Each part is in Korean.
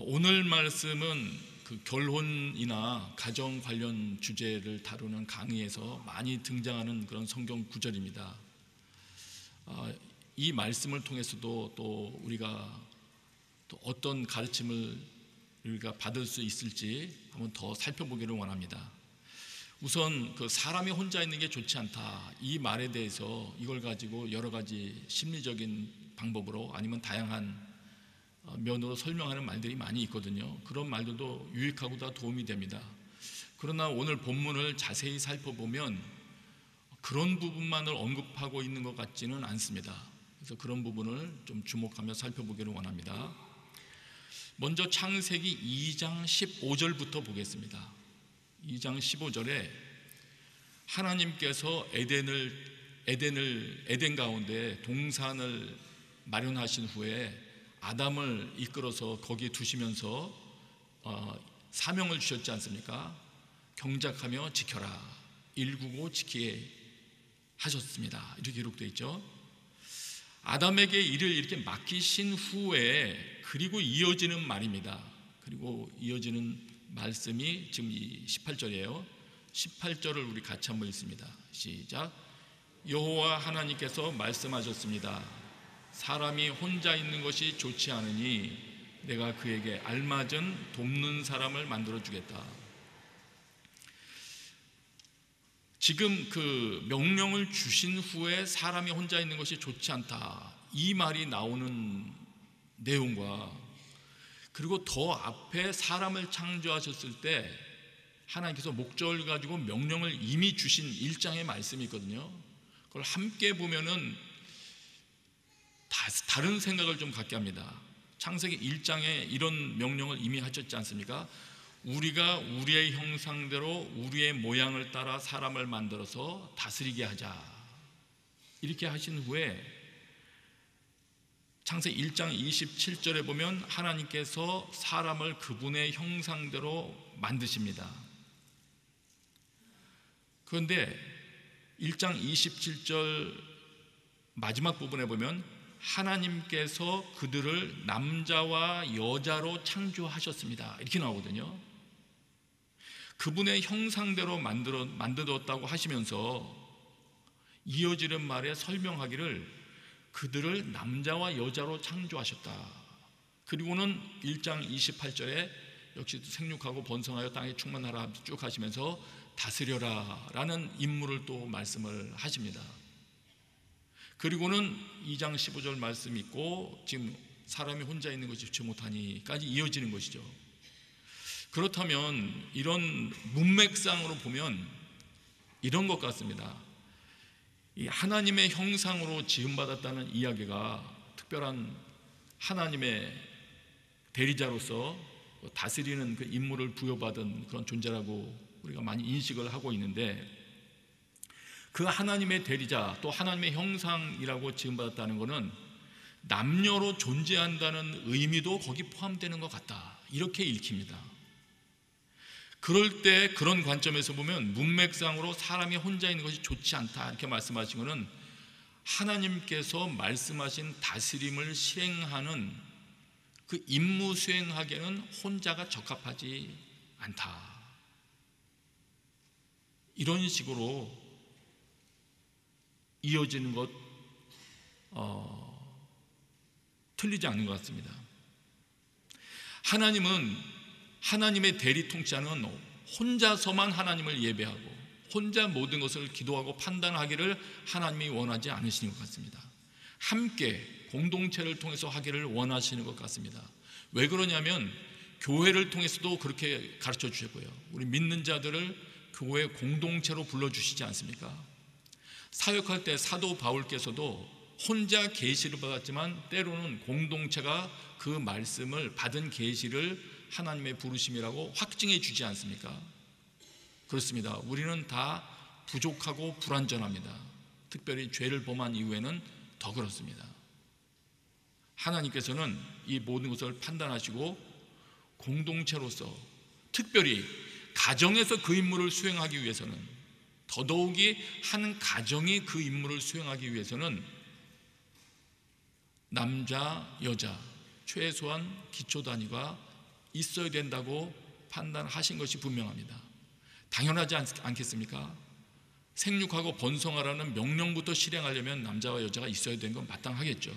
오늘 말씀은 그 결혼이나 가정 관련 주제를 다루는 강의에서 많이 등장하는 그런 성경 구절입니다. 이 말씀을 통해서도 또 우리가 또 어떤 가르침을 우리가 받을 수 있을지 한번 더 살펴보기를 원합니다. 우선 그 사람이 혼자 있는 게 좋지 않다, 이 말에 대해서 이걸 가지고 여러 가지 심리적인 방법으로 아니면 다양한 면으로 설명하는 말들이 많이 있거든요. 그런 말들도 유익하고 다 도움이 됩니다. 그러나 오늘 본문을 자세히 살펴보면 그런 부분만을 언급하고 있는 것 같지는 않습니다. 그래서 그런 부분을 좀 주목하며 살펴보기를 원합니다. 먼저 창세기 2장 15절부터 보겠습니다. 2장 15절에 하나님께서 에덴 가운데 동산을 마련하신 후에 아담을 이끌어서 거기에 두시면서 사명을 주셨지 않습니까? 경작하며 지켜라, 일구고 지키게 하셨습니다. 이렇게 기록되어 있죠. 아담에게 일을 이렇게 맡기신 후에 그리고 이어지는 말입니다. 그리고 이어지는 말씀이 지금 이 18절이에요. 18절을 우리 같이 한번 읽습니다. 시작. 여호와 하나님께서 말씀하셨습니다. 사람이 혼자 있는 것이 좋지 않으니 내가 그에게 알맞은 돕는 사람을 만들어 주겠다. 지금 그 명령을 주신 후에 사람이 혼자 있는 것이 좋지 않다, 이 말이 나오는 내용과 그리고 더 앞에 사람을 창조하셨을 때 하나님께서 목적을 가지고 명령을 이미 주신 1장의 말씀이 있거든요. 그걸 함께 보면은 다른 생각을 좀 갖게 합니다. 창세기 1장에 이런 명령을 이미 하셨지 않습니까? 우리가 우리의 형상대로 우리의 모양을 따라 사람을 만들어서 다스리게 하자, 이렇게 하신 후에 창세기 1장 27절에 보면 하나님께서 사람을 그분의 형상대로 만드십니다. 그런데 1장 27절 마지막 부분에 보면 하나님께서 그들을 남자와 여자로 창조하셨습니다, 이렇게 나오거든요. 그분의 형상대로 만들었다고 하시면서 이어지는 말에 설명하기를 그들을 남자와 여자로 창조하셨다. 그리고는 1장 28절에 역시 생육하고 번성하여 땅에 충만하라 쭉 하시면서 다스려라 라는 임무를 또 말씀을 하십니다. 그리고는 2장 15절 말씀이 있고 지금 사람이 혼자 있는 것이 좋지 못하니까지 이어지는 것이죠. 그렇다면 이런 문맥상으로 보면 이런 것 같습니다. 이 하나님의 형상으로 지음받았다는 이야기가 특별한 하나님의 대리자로서 다스리는 그 임무를 부여받은 그런 존재라고 우리가 많이 인식을 하고 있는데, 그 하나님의 대리자 또 하나님의 형상이라고 지음받았다는 것은 남녀로 존재한다는 의미도 거기 포함되는 것 같다, 이렇게 읽힙니다. 그럴 때 그런 관점에서 보면 문맥상으로 사람이 혼자 있는 것이 좋지 않다, 이렇게 말씀하신 것은 하나님께서 말씀하신 다스림을 실행하는 그 임무 수행하기에는 혼자가 적합하지 않다, 이런 식으로 이어지는 것 틀리지 않는 것 같습니다. 하나님은 하나님의 대리 통치하는 혼자서만 하나님을 예배하고 혼자 모든 것을 기도하고 판단하기를 하나님이 원하지 않으시는 것 같습니다. 함께 공동체를 통해서 하기를 원하시는 것 같습니다. 왜 그러냐면 교회를 통해서도 그렇게 가르쳐 주셨고요, 우리 믿는 자들을 교회 공동체로 불러주시지 않습니까? 사역할 때 사도 바울께서도 혼자 계시를 받았지만 때로는 공동체가 그 말씀을 받은 계시를 하나님의 부르심이라고 확증해 주지 않습니까? 그렇습니다. 우리는 다 부족하고 불완전합니다. 특별히 죄를 범한 이후에는 더 그렇습니다. 하나님께서는 이 모든 것을 판단하시고 공동체로서 특별히 가정에서 그 임무를 수행하기 위해서는, 더더욱이 한 가정이 그 임무를 수행하기 위해서는 남자, 여자 최소한 기초 단위가 있어야 된다고 판단하신 것이 분명합니다. 당연하지 않겠습니까? 생육하고 번성하라는 명령부터 실행하려면 남자와 여자가 있어야 되는 건 마땅하겠죠.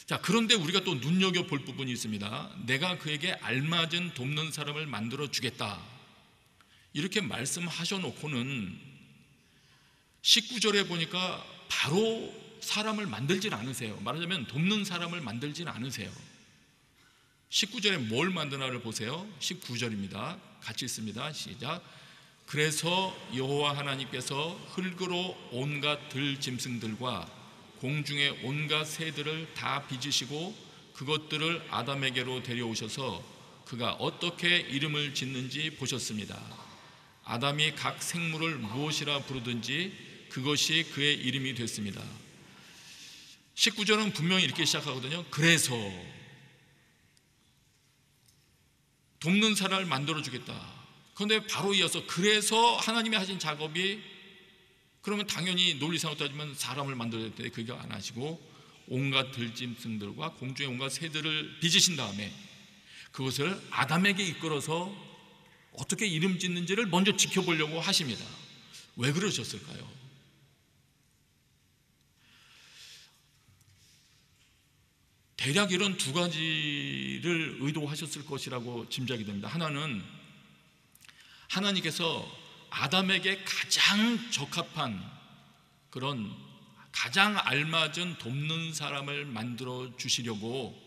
자, 그런데 우리가 또 눈여겨볼 부분이 있습니다. 내가 그에게 알맞은 돕는 사람을 만들어 주겠다, 이렇게 말씀하셔놓고는 19절에 보니까 바로 사람을 만들질 않으세요. 말하자면 돕는 사람을 만들진 않으세요. 19절에 뭘 만드나를 보세요. 19절입니다. 같이 읽습니다. 시작. 그래서 여호와 하나님께서 흙으로 온갖 들짐승들과 공중의 온갖 새들을 다 빚으시고 그것들을 아담에게로 데려오셔서 그가 어떻게 이름을 짓는지 보셨습니다. 아담이 각 생물을 무엇이라 부르든지 그것이 그의 이름이 됐습니다. 19절은 분명히 이렇게 시작하거든요. 그래서 돕는 사람을 만들어주겠다. 그런데 바로 이어서 그래서 하나님이 하신 작업이, 그러면 당연히 논리상으로 따지면 사람을 만들어야 되는데 그게 안 하시고 온갖 들짐승들과 공중의 온갖 새들을 빚으신 다음에 그것을 아담에게 이끌어서 어떻게 이름 짓는지를 먼저 지켜보려고 하십니다. 왜 그러셨을까요? 대략 이런 두 가지를 의도하셨을 것이라고 짐작이 됩니다. 하나는 하나님께서 아담에게 가장 적합한, 그런 가장 알맞은 돕는 사람을 만들어 주시려고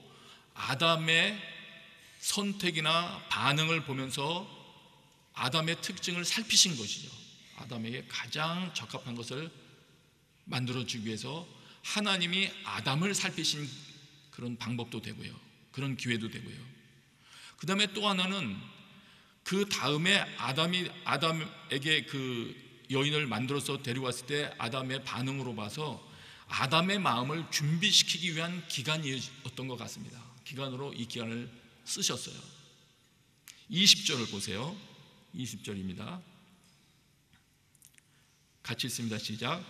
아담의 선택이나 반응을 보면서 아담의 특징을 살피신 것이죠. 아담에게 가장 적합한 것을 만들어 주기 위해서 하나님이 아담을 살피신 그런 방법도 되고요, 그런 기회도 되고요. 그 다음에 또 하나는 그 다음에 아담에게 그 여인을 만들어서 데려왔을 때 아담의 반응으로 봐서 아담의 마음을 준비시키기 위한 기간이었던 것 같습니다. 기간으로 이 기간을 쓰셨어요. 20절을 보세요. 20절입니다. 같이 읽습니다. 시작.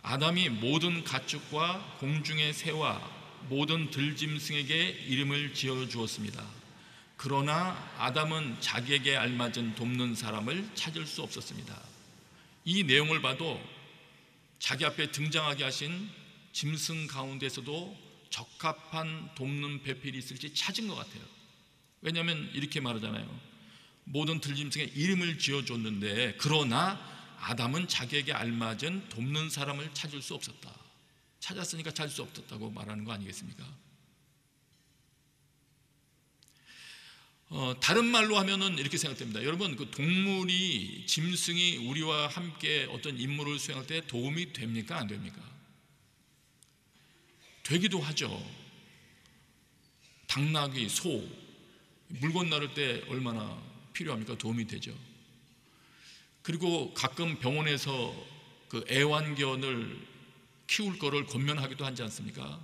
아담이 모든 가축과 공중의 새와 모든 들짐승에게 이름을 지어 주었습니다. 그러나 아담은 자기에게 알맞은 돕는 사람을 찾을 수 없었습니다. 이 내용을 봐도 자기 앞에 등장하게 하신 짐승 가운데서도 적합한 돕는 배필이 있을지 찾은 것 같아요. 왜냐하면 이렇게 말하잖아요. 모든 들짐승에 이름을 지어줬는데 그러나 아담은 자기에게 알맞은 돕는 사람을 찾을 수 없었다. 찾았으니까 찾을 수 없었다고 말하는 거 아니겠습니까? 다른 말로 하면은 이렇게 생각됩니다. 여러분, 그 동물이, 짐승이 우리와 함께 어떤 임무를 수행할 때 도움이 됩니까? 안 됩니까? 되기도 하죠. 당나귀, 소, 물건 나를 때 얼마나 필요합니까? 도움이 되죠. 그리고 가끔 병원에서 그 애완견을 키울 거를 권면하기도 하지 않습니까?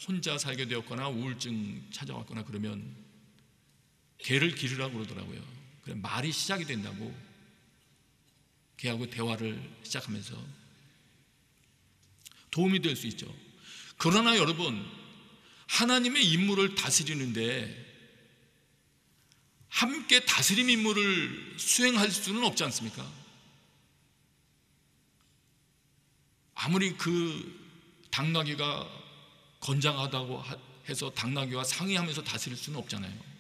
혼자 살게 되었거나 우울증 찾아왔거나 그러면 개를 기르라고 그러더라고요. 그래, 말이 시작이 된다고, 개하고 대화를 시작하면서 도움이 될 수 있죠. 그러나 여러분, 하나님의 임무를 다스리는데 함께 다스림 임무를 수행할 수는 없지 않습니까? 아무리 그 당나귀가 건장하다고 해서 당나귀와 상의하면서 다스릴 수는 없잖아요.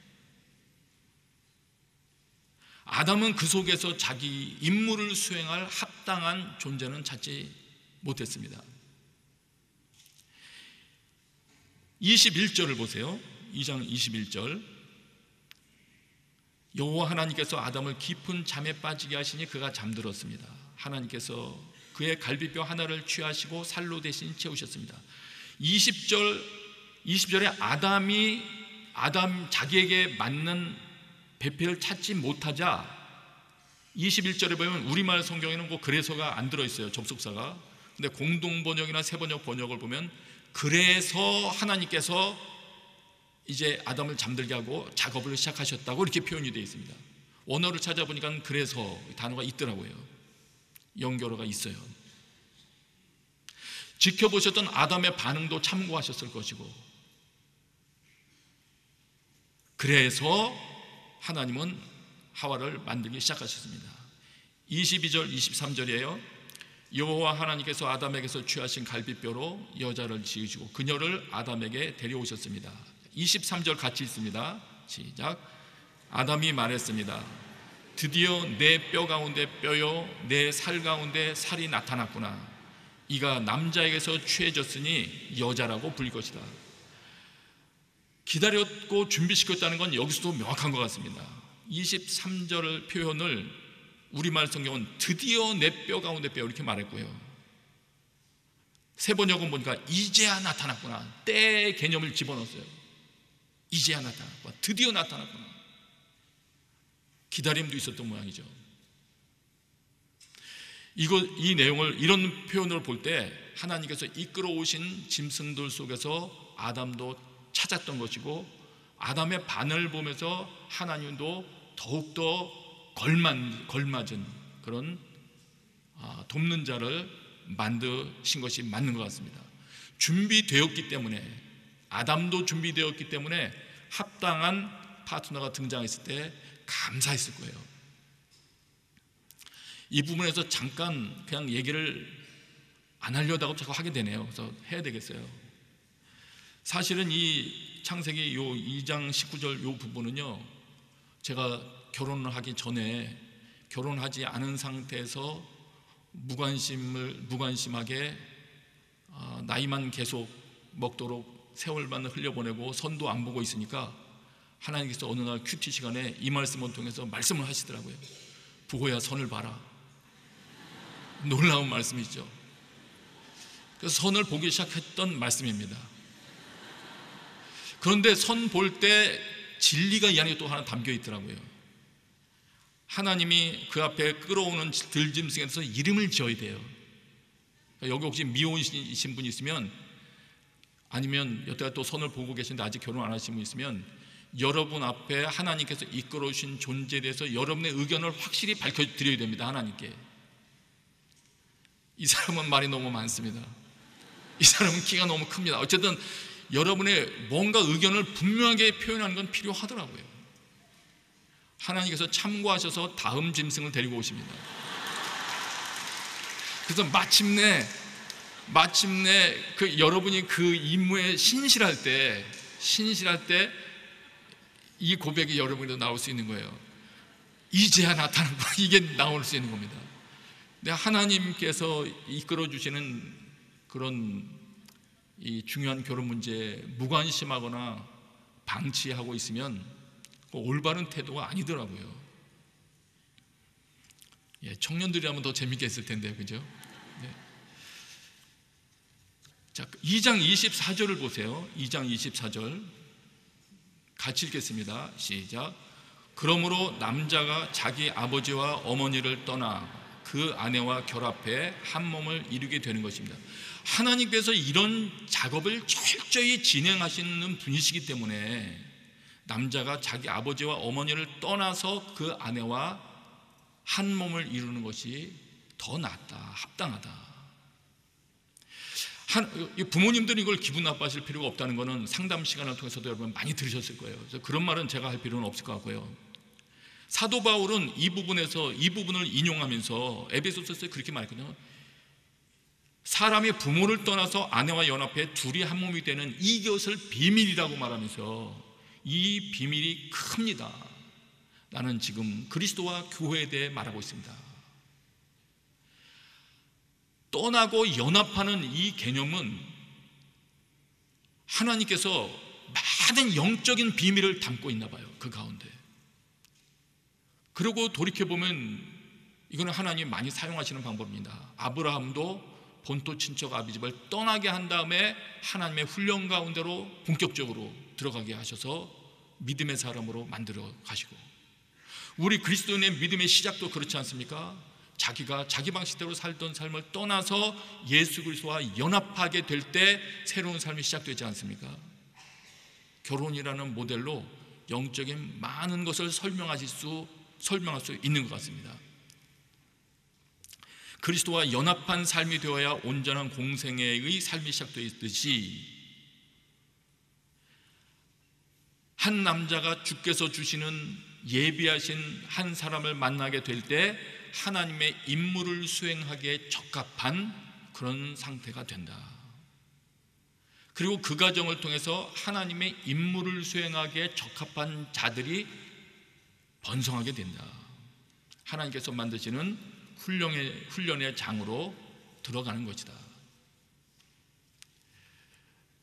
아담은 그 속에서 자기 임무를 수행할 합당한 존재는 찾지 못했습니다. 21절을 보세요. 2장 21절. 여호와 하나님께서 아담을 깊은 잠에 빠지게 하시니 그가 잠들었습니다. 하나님께서 그의 갈비뼈 하나를 취하시고 살로 대신 채우셨습니다. 20절에 아담 자기에게 맞는 배필을 찾지 못하자 21절에 보면 우리말 성경에는 꼭 그래서가 안 들어있어요. 접속사가. 근데 공동번역이나 새번역 번역을 보면 그래서 하나님께서 이제 아담을 잠들게 하고 작업을 시작하셨다고 이렇게 표현이 되어 있습니다. 원어를 찾아보니까 그래서 단어가 있더라고요. 연결어가 있어요. 지켜보셨던 아담의 반응도 참고하셨을 것이고 그래서 하나님은 하와를 만들기 시작하셨습니다. 22절 23절이에요. 여호와 하나님께서 아담에게서 취하신 갈빗뼈로 여자를 지으시고 그녀를 아담에게 데려오셨습니다. 23절 같이 있습니다. 시작. 아담이 말했습니다. 드디어 내 뼈 가운데 뼈요 내 살 가운데 살이 나타났구나. 이가 남자에게서 취해졌으니 여자라고 불릴 것이다. 기다렸고 준비시켰다는 건 여기서도 명확한 것 같습니다. 23절 표현을 우리말 성경은 드디어 내 뼈 가운데 뼈 이렇게 말했고요. 세번역은 보니까 이제야 나타났구나. 때의 개념을 집어넣었어요. 이제야 나타났구나. 드디어 나타났구나. 기다림도 있었던 모양이죠. 이 내용을 이런 표현으로 볼 때 하나님께서 이끌어 오신 짐승들 속에서 아담도 찾았던 것이고 아담의 반을 보면서 하나님도 더욱더 걸맞은 그런 돕는 자를 만드신 것이 맞는 것 같습니다. 준비되었기 때문에 아담도 준비되었기 때문에 합당한 파트너가 등장했을 때 감사했을 거예요. 이 부분에서 잠깐 그냥 얘기를 안 하려다가 자꾸 하게 되네요. 그래서 해야 되겠어요. 사실은 이 창세기 요 2장 19절 요 부분은요, 제가 결혼을 하기 전에 결혼하지 않은 상태에서 무관심하게 나이만 계속 먹도록 세월만 흘려보내고 선도 안 보고 있으니까 하나님께서 어느 날 큐티 시간에 이 말씀을 통해서 말씀을 하시더라고요. 부호야, 선을 봐라. 놀라운 말씀이죠. 그래서 선을 보기 시작했던 말씀입니다. 그런데 선 볼 때 진리가 이 안에 또 하나 담겨 있더라고요. 하나님이 그 앞에 끌어오는 들짐승에서 이름을 지어야 돼요. 여기 혹시 미혼이신 분이 있으면, 아니면 여태까지 또 선을 보고 계신데 아직 결혼 안 하신 분 있으면, 여러분 앞에 하나님께서 이끌어 오신 존재에 대해서 여러분의 의견을 확실히 밝혀드려야 됩니다. 하나님께. 이 사람은 말이 너무 많습니다. 이 사람은 키가 너무 큽니다. 어쨌든 여러분의 뭔가 의견을 분명하게 표현하는 건 필요하더라고요. 하나님께서 참고하셔서 다음 짐승을 데리고 오십니다. 그래서 마침내 여러분이 그 임무에 신실할 때 이 고백이 여러분에도 나올 수 있는 거예요. 이제야 나타난 거, 이게 나올 수 있는 겁니다. 근데 하나님께서 이끌어 주시는 그런 이 중요한 결혼 문제에 무관심하거나 방치하고 있으면 올바른 태도가 아니더라고요. 청년들이라면 더 재밌게 했을 텐데요, 그죠? 네. 자, 2장 24절을 보세요. 2장 24절 같이 읽겠습니다. 시작. 그러므로 남자가 자기 아버지와 어머니를 떠나 그 아내와 결합해 한 몸을 이루게 되는 것입니다. 하나님께서 이런 작업을 철저히 진행하시는 분이시기 때문에 남자가 자기 아버지와 어머니를 떠나서 그 아내와 한 몸을 이루는 것이 더 낫다, 합당하다. 부모님들이 이걸 기분 나빠하실 필요가 없다는 것은 상담 시간을 통해서도 여러분 많이 들으셨을 거예요. 그래서 그런 말은 제가 할 필요는 없을 것 같고요. 사도 바울은 이 부분을 인용하면서 에베소서에 그렇게 말했거든요. 사람이 부모를 떠나서 아내와 연합해 둘이 한 몸이 되는 이것을 비밀이라고 말하면서 이 비밀이 큽니다. 나는 지금 그리스도와 교회에 대해 말하고 있습니다. 떠나고 연합하는 이 개념은 하나님께서 많은 영적인 비밀을 담고 있나 봐요. 그 가운데. 그리고 돌이켜보면 이거는 하나님이 많이 사용하시는 방법입니다. 아브라함도 본토 친척 아비 집을 떠나게 한 다음에 하나님의 훈련 가운데로 본격적으로 들어가게 하셔서 믿음의 사람으로 만들어 가시고, 우리 그리스도인의 믿음의 시작도 그렇지 않습니까? 자기가 자기 방식대로 살던 삶을 떠나서 예수 그리스도와 연합하게 될 때 새로운 삶이 시작되지 않습니까? 결혼이라는 모델로 영적인 많은 것을 설명할 수 있는 것 같습니다. 그리스도와 연합한 삶이 되어야 온전한 공생애의 삶이 시작되어 있듯이 한 남자가 주께서 주시는 예비하신 한 사람을 만나게 될 때 하나님의 임무를 수행하기에 적합한 그런 상태가 된다. 그리고 그 과정을 통해서 하나님의 임무를 수행하기에 적합한 자들이 번성하게 된다. 하나님께서 만드시는 훈련의 장으로 들어가는 것이다.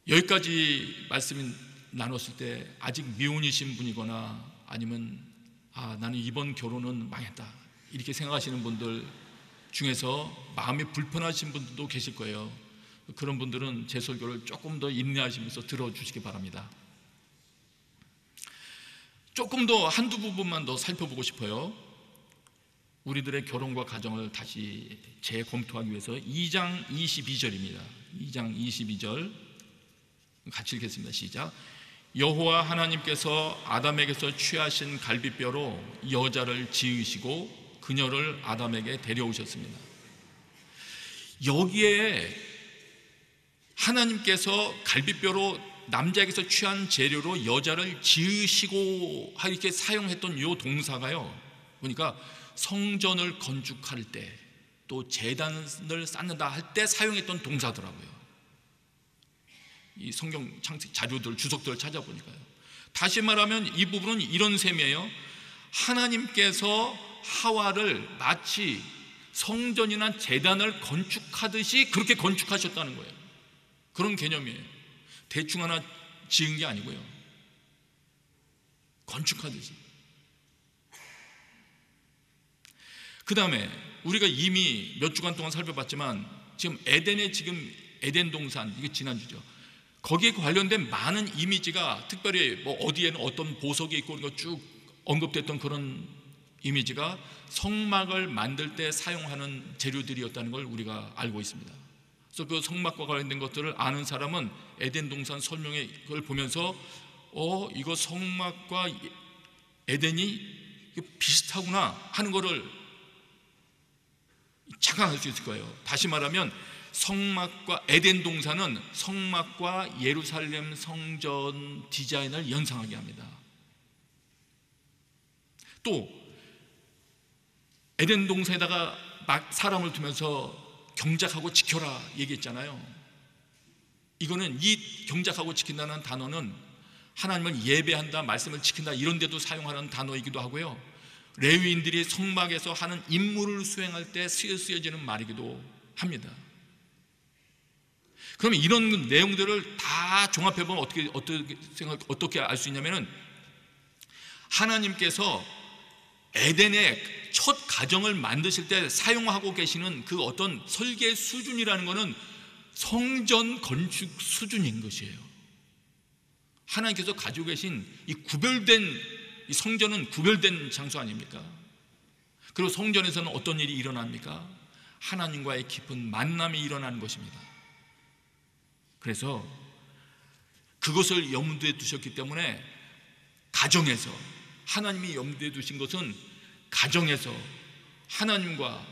여기까지 말씀 나눴을 때 아직 미혼이신 분이거나 아니면 나는 이번 결혼은 망했다 이렇게 생각하시는 분들 중에서 마음이 불편하신 분들도 계실 거예요. 그런 분들은 제 설교를 조금 더 인내하시면서 들어주시기 바랍니다. 조금 더 한두 부분만 더 살펴보고 싶어요. 우리들의 결혼과 가정을 다시 재검토하기 위해서 2장 22절입니다. 2장 22절 같이 읽겠습니다. 시작. 여호와 하나님께서 아담에게서 취하신 갈빗뼈로 여자를 지으시고 그녀를 아담에게 데려오셨습니다. 여기에 하나님께서 갈빗뼈로 남자에게서 취한 재료로 여자를 지으시고 이렇게 사용했던 이 동사가요, 그러니까 성전을 건축할 때 또 제단을 쌓는다 할 때 사용했던 동사더라고요. 이 성경 창세 자료들 주석들을 찾아보니까요. 다시 말하면 이 부분은 이런 셈이에요. 하나님께서 하와를 마치 성전이나 제단을 건축하듯이 그렇게 건축하셨다는 거예요. 그런 개념이에요. 대충 하나 지은 게 아니고요, 건축하듯이. 그 다음에 우리가 이미 몇 주간 동안 살펴봤지만 지금 에덴 동산, 이게 지난주죠. 거기에 관련된 많은 이미지가 특별히 뭐 어디에는 어떤 보석이 있고 이거 쭉 언급됐던 그런 이미지가 성막을 만들 때 사용하는 재료들이었다는 걸 우리가 알고 있습니다. 그래서 그 성막과 관련된 것들을 아는 사람은 에덴 동산 설명의 걸 보면서 이거 성막과 에덴이 비슷하구나 하는 거를 착각할 수 있을 거예요. 다시 말하면 성막과 에덴 동산은 성막과 예루살렘 성전 디자인을 연상하게 합니다. 또 에덴 동산에다가 막 사람을 두면서 경작하고 지켜라 얘기했잖아요. 이거는 이 경작하고 지킨다는 단어는 하나님을 예배한다, 말씀을 지킨다 이런 데도 사용하는 단어이기도 하고요, 레위인들이 성막에서 하는 임무를 수행할 때 쓰여지는 말이기도 합니다. 그러면 이런 내용들을 다 종합해보면 어떻게 알 수 있냐면은, 하나님께서 에덴의 첫 가정을 만드실 때 사용하고 계시는 그 어떤 설계 수준이라는 것은 성전 건축 수준인 것이에요. 하나님께서 가지고 계신 이 이 성전은 구별된 장소 아닙니까? 그리고 성전에서는 어떤 일이 일어납니까? 하나님과의 깊은 만남이 일어나는 것입니다. 그래서 그것을 염두에 두셨기 때문에 가정에서, 하나님이 염두에 두신 것은 가정에서 하나님과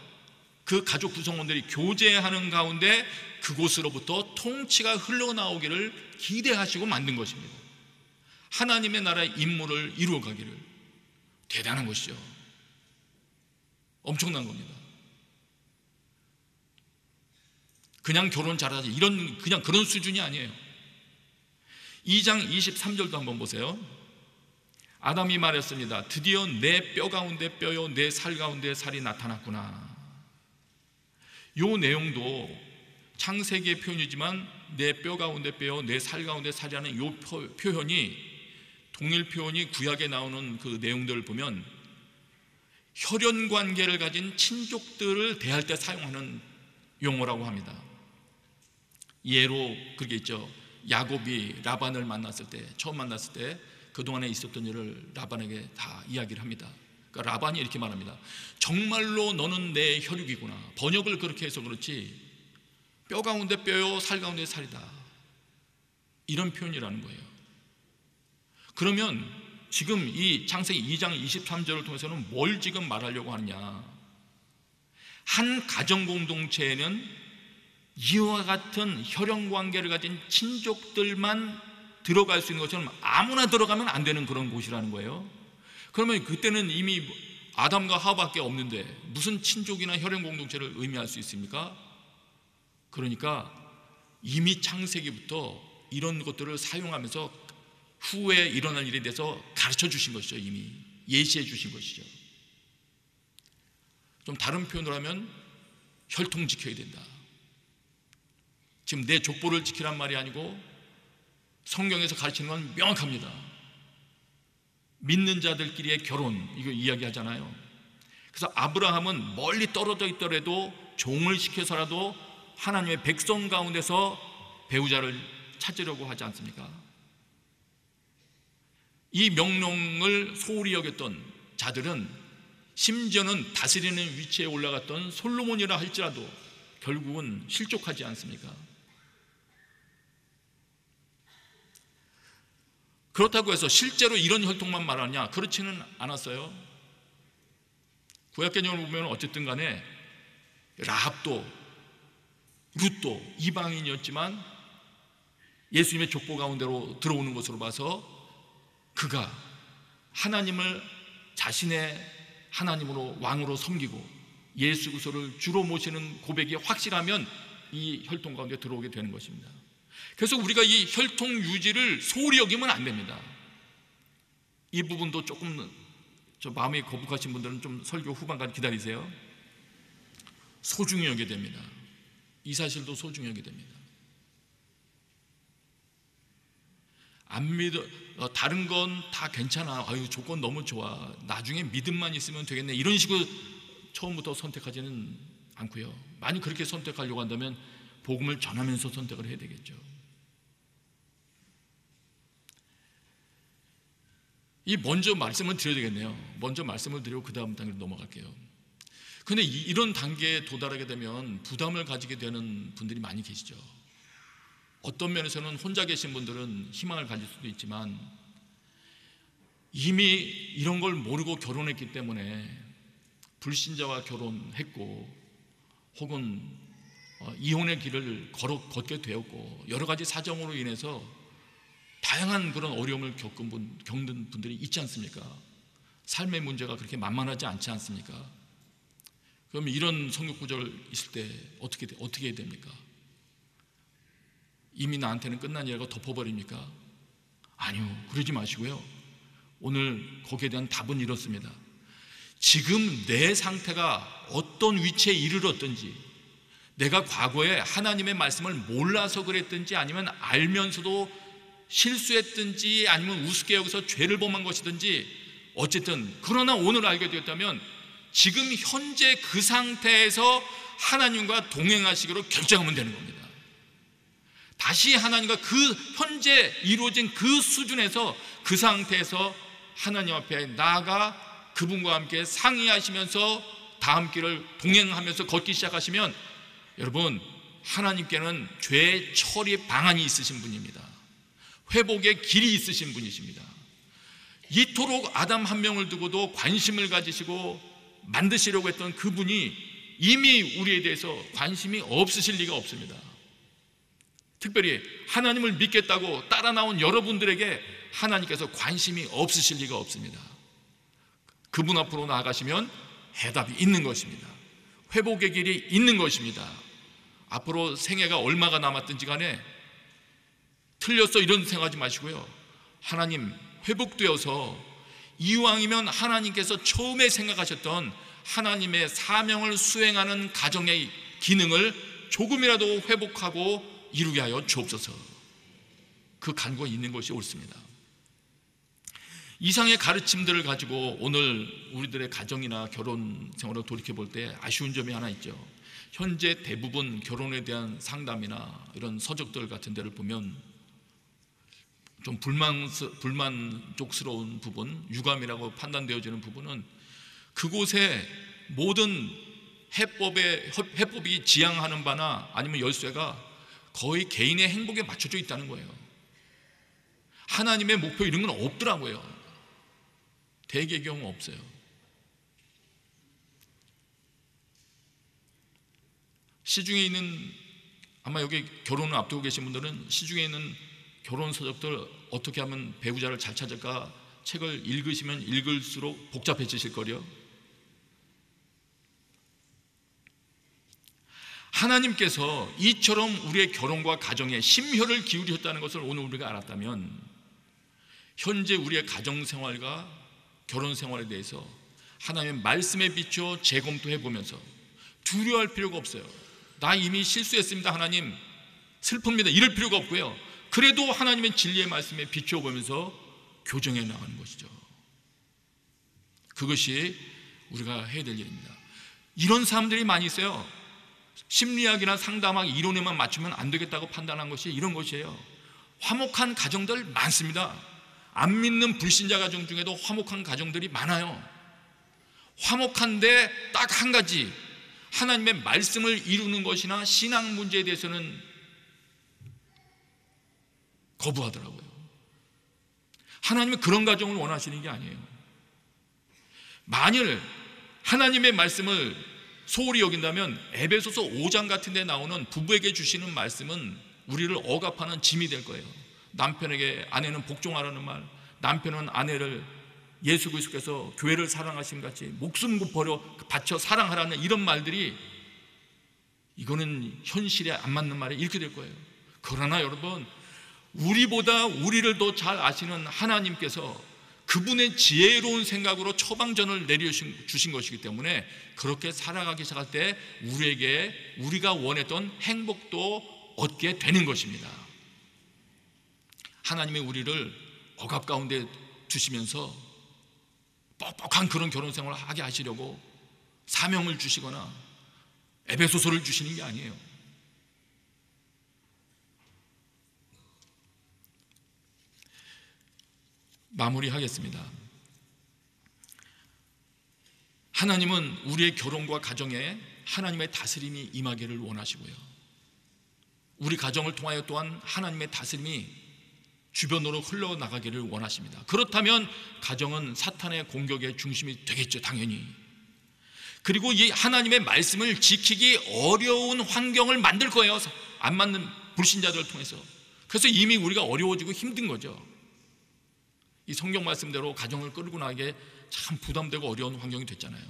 그 가족 구성원들이 교제하는 가운데 그곳으로부터 통치가 흘러나오기를 기대하시고 만든 것입니다. 하나님의 나라의 임무를 이루어가기를. 대단한 것이죠. 엄청난 겁니다. 그냥 결혼 잘하지 그냥 그런 수준이 아니에요. 2장 23절도 한번 보세요. 아담이 말했습니다. 드디어 내 뼈 가운데 뼈요 내 살 가운데 살이 나타났구나. 요 내용도 창세기의 표현이지만 내 뼈 가운데 뼈요 내 살 가운데 살이라는 요 표현이, 동일 표현이 구약에 나오는 그 내용들을 보면 혈연 관계를 가진 친족들을 대할 때 사용하는 용어라고 합니다. 예로 그렇게 있죠. 야곱이 라반을 만났을 때, 처음 만났을 때 그동안에 있었던 일을 라반에게 다 이야기를 합니다. 그러니까 라반이 이렇게 말합니다. 정말로 너는 내 혈육이구나. 번역을 그렇게 해서 그렇지 뼈 가운데 뼈요 살 가운데 살이다, 이런 표현이라는 거예요. 그러면 지금 이 창세기 2장 23절을 통해서는 뭘 지금 말하려고 하느냐, 한 가정 공동체에는 이와 같은 혈연 관계를 가진 친족들만 들어갈 수 있는 것처럼 아무나 들어가면 안 되는 그런 곳이라는 거예요. 그러면 그때는 이미 아담과 하와밖에 없는데 무슨 친족이나 혈연 공동체를 의미할 수 있습니까? 그러니까 이미 창세기부터 이런 것들을 사용하면서 후에 일어날 일에 대해서 가르쳐 주신 것이죠. 이미 예시해 주신 것이죠. 좀 다른 표현으로 하면 혈통 지켜야 된다. 지금 내 족보를 지키란 말이 아니고 성경에서 가르치는 건 명확합니다. 믿는 자들끼리의 결혼, 이거 이야기하잖아요. 그래서 아브라함은 멀리 떨어져 있더라도 종을 시켜서라도 하나님의 백성 가운데서 배우자를 찾으려고 하지 않습니까? 이 명령을 소홀히 여겼던 자들은 심지어는 다스리는 위치에 올라갔던 솔로몬이라 할지라도 결국은 실족하지 않습니까? 그렇다고 해서 실제로 이런 혈통만 말하냐? 그렇지는 않았어요. 구약 개념을 보면 어쨌든 간에 라합도 룻도 이방인이었지만 예수님의 족보 가운데로 들어오는 것으로 봐서 그가 하나님을 자신의 하나님으로 왕으로 섬기고 예수 그리스도를 주로 모시는 고백이 확실하면 이 혈통 가운데 들어오게 되는 것입니다. 그래서 우리가 이 혈통 유지를 소홀히 여기면 안 됩니다. 이 부분도 조금 마음이 거북하신 분들은 좀 설교 후반까지 기다리세요. 소중히 여기게 됩니다. 이 사실도 소중히 여기게 됩니다. 안 믿어, 다른 건 다 괜찮아, 아유 조건 너무 좋아, 나중에 믿음만 있으면 되겠네, 이런 식으로 처음부터 선택하지는 않고요. 만약 그렇게 선택하려고 한다면 복음을 전하면서 선택을 해야 되겠죠. 먼저 말씀을 드려야 되겠네요. 먼저 말씀을 드리고 그 다음 단계로 넘어갈게요. 근데 이런 단계에 도달하게 되면 부담을 가지게 되는 분들이 많이 계시죠. 어떤 면에서는 혼자 계신 분들은 희망을 가질 수도 있지만 이미 이런 걸 모르고 결혼했기 때문에 불신자와 결혼했고 혹은 이혼의 길을 걷게 되었고 여러 가지 사정으로 인해서 다양한 그런 어려움을 겪는 분들이 있지 않습니까? 삶의 문제가 그렇게 만만하지 않지 않습니까? 그럼 이런 성격 구절 있을 때 어떻게 해야 됩니까? 이미 나한테는 끝난 일이라고 덮어버립니까? 아니요, 그러지 마시고요. 오늘 거기에 대한 답은 이렇습니다. 지금 내 상태가 어떤 위치에 이르렀든지, 내가 과거에 하나님의 말씀을 몰라서 그랬든지 아니면 알면서도 실수했든지 아니면 우습게 여기서 죄를 범한 것이든지 어쨌든 그러나 오늘 알게 되었다면 지금 현재 그 상태에서 하나님과 동행하시기로 결정하면 되는 겁니다. 다시 하나님과 그 현재 이루어진 그 수준에서 그 상태에서 하나님 앞에 나아가 그분과 함께 상의하시면서 다음 길을 동행하면서 걷기 시작하시면 여러분, 하나님께는 죄 처리 방안이 있으신 분입니다. 회복의 길이 있으신 분이십니다. 이토록 아담 한 명을 두고도 관심을 가지시고 만드시려고 했던 그분이 이미 우리에 대해서 관심이 없으실 리가 없습니다. 특별히 하나님을 믿겠다고 따라 나온 여러분들에게 하나님께서 관심이 없으실 리가 없습니다. 그분 앞으로 나아가시면 해답이 있는 것입니다. 회복의 길이 있는 것입니다. 앞으로 생애가 얼마가 남았든지 간에 틀렸어 이런 생각하지 마시고요. 하나님 회복되어서 이왕이면 하나님께서 처음에 생각하셨던 하나님의 사명을 수행하는 가정의 기능을 조금이라도 회복하고 이루게 하여 주옵소서. 그 간구가 있는 것이 옳습니다. 이상의 가르침들을 가지고 오늘 우리들의 가정이나 결혼 생활을 돌이켜볼 때 아쉬운 점이 하나 있죠. 현재 대부분 결혼에 대한 상담이나 이런 서적들 같은 데를 보면 좀 불만족스러운 부분, 유감이라고 판단되어지는 부분은 그곳에 모든 해법이 지향하는 바나 아니면 열쇠가 거의 개인의 행복에 맞춰져 있다는 거예요. 하나님의 목표 이런 건 없더라고요. 대개의 경우 없어요. 시중에 있는, 아마 여기 결혼을 앞두고 계신 분들은 시중에 있는 결혼 서적들 어떻게 하면 배우자를 잘 찾을까 책을 읽으시면 읽을수록 복잡해지실 거요. 하나님께서 이처럼 우리의 결혼과 가정에 심혈을 기울이셨다는 것을 오늘 우리가 알았다면 현재 우리의 가정생활과 결혼생활에 대해서 하나님의 말씀에 비추어 재검토해 보면서 두려워할 필요가 없어요. 나 이미 실수했습니다 하나님, 슬픕니다, 이럴 필요가 없고요. 그래도 하나님의 진리의 말씀에 비추어 보면서 교정해 나가는 것이죠. 그것이 우리가 해야 될 일입니다. 이런 사람들이 많이 있어요. 심리학이나 상담학 이론에만 맞추면 안 되겠다고 판단한 것이 이런 것이에요. 화목한 가정들 많습니다. 안 믿는 불신자 가정 중에도 화목한 가정들이 많아요. 화목한데 딱 한 가지, 하나님의 말씀을 이루는 것이나 신앙 문제에 대해서는 거부하더라고요. 하나님은 그런 가정을 원하시는 게 아니에요. 만일 하나님의 말씀을 소홀히 여긴다면 에베소서 5장 같은 데 나오는 부부에게 주시는 말씀은 우리를 억압하는 짐이 될 거예요. 남편에게 아내는 복종하라는 말, 남편은 아내를 예수 그리스도께서 교회를 사랑하신 같이 목숨 버려 바쳐 사랑하라는 이런 말들이, 이거는 현실에 안 맞는 말이 이렇게 될 거예요. 그러나 여러분, 우리보다 우리를 더 잘 아시는 하나님께서 그분의 지혜로운 생각으로 처방전을 내려주신 것이기 때문에 그렇게 살아가기 시작할 때 우리에게 우리가 원했던 행복도 얻게 되는 것입니다. 하나님이 우리를 억압 가운데 두시면서 뻑뻑한 그런 결혼생활을 하게 하시려고 사명을 주시거나 에베소서를 주시는 게 아니에요. 마무리하겠습니다. 하나님은 우리의 결혼과 가정에 하나님의 다스림이 임하기를 원하시고요, 우리 가정을 통하여 또한 하나님의 다스림이 주변으로 흘러나가기를 원하십니다. 그렇다면 가정은 사탄의 공격의 중심이 되겠죠, 당연히. 그리고 이 하나님의 말씀을 지키기 어려운 환경을 만들 거예요, 안 맞는 불신자들을 통해서. 그래서 이미 우리가 어려워지고 힘든 거죠. 이 성경 말씀대로 가정을 끌고 나가기에 참 부담되고 어려운 환경이 됐잖아요.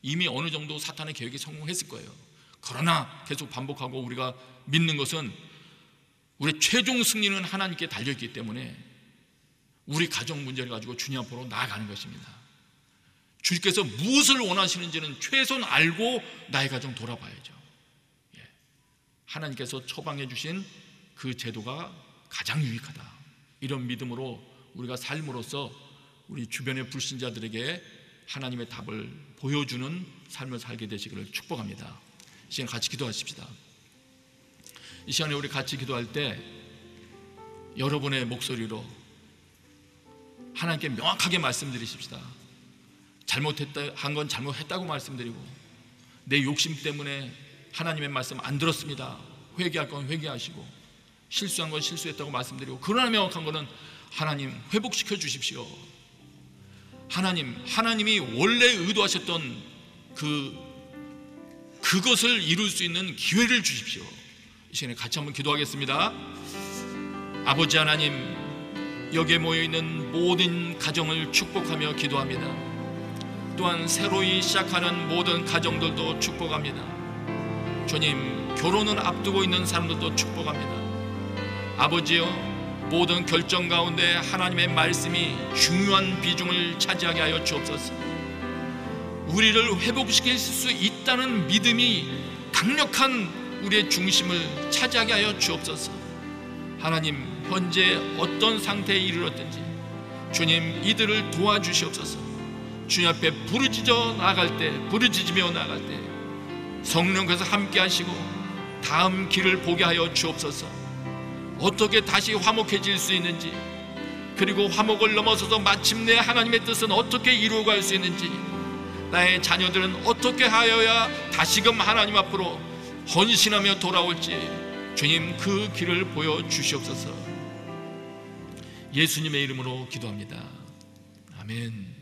이미 어느 정도 사탄의 계획이 성공했을 거예요. 그러나 계속 반복하고 우리가 믿는 것은 우리의 최종 승리는 하나님께 달려있기 때문에 우리 가정 문제를 가지고 주님 앞으로 나아가는 것입니다. 주님께서 무엇을 원하시는지는 최소한 알고 나의 가정 돌아봐야죠. 하나님께서 처방해 주신 그 제도가 가장 유익하다, 이런 믿음으로 우리가 삶으로써 우리 주변의 불신자들에게 하나님의 답을 보여주는 삶을 살게 되시기를 축복합니다. 이 시간 같이 기도하십시다. 이 시간에 우리 같이 기도할 때 여러분의 목소리로 하나님께 명확하게 말씀드리십시다. 잘못했다 한 건 잘못했다고 말씀드리고, 내 욕심 때문에 하나님의 말씀 안 들었습니다, 회개할 건 회개하시고, 실수한 건 실수했다고 말씀드리고, 그러나 명확한 거는 하나님 회복시켜 주십시오. 하나님이 원래 의도하셨던 그것을 이룰 수 있는 기회를 주십시오. 이 시간에 같이 한번 기도하겠습니다. 아버지 하나님, 여기에 모여있는 모든 가정을 축복하며 기도합니다. 또한 새로이 시작하는 모든 가정들도 축복합니다. 주님, 결혼을 앞두고 있는 사람들도 축복합니다. 아버지여, 모든 결정 가운데 하나님의 말씀이 중요한 비중을 차지하게 하여 주옵소서. 우리를 회복시킬 수 있다는 믿음이 강력한 우리의 중심을 차지하게 하여 주옵소서. 하나님, 현재 어떤 상태에 이르렀든지 주님, 이들을 도와주시옵소서. 주님 앞에 부르짖으며 나아갈 때 성령께서 함께 하시고 다음 길을 보게 하여 주옵소서. 어떻게 다시 화목해질 수 있는지, 그리고 화목을 넘어서서 마침내 하나님의 뜻은 어떻게 이루어갈 수 있는지, 나의 자녀들은 어떻게 하여야 다시금 하나님 앞으로 헌신하며 돌아올지 주님, 그 길을 보여주시옵소서. 예수님의 이름으로 기도합니다. 아멘.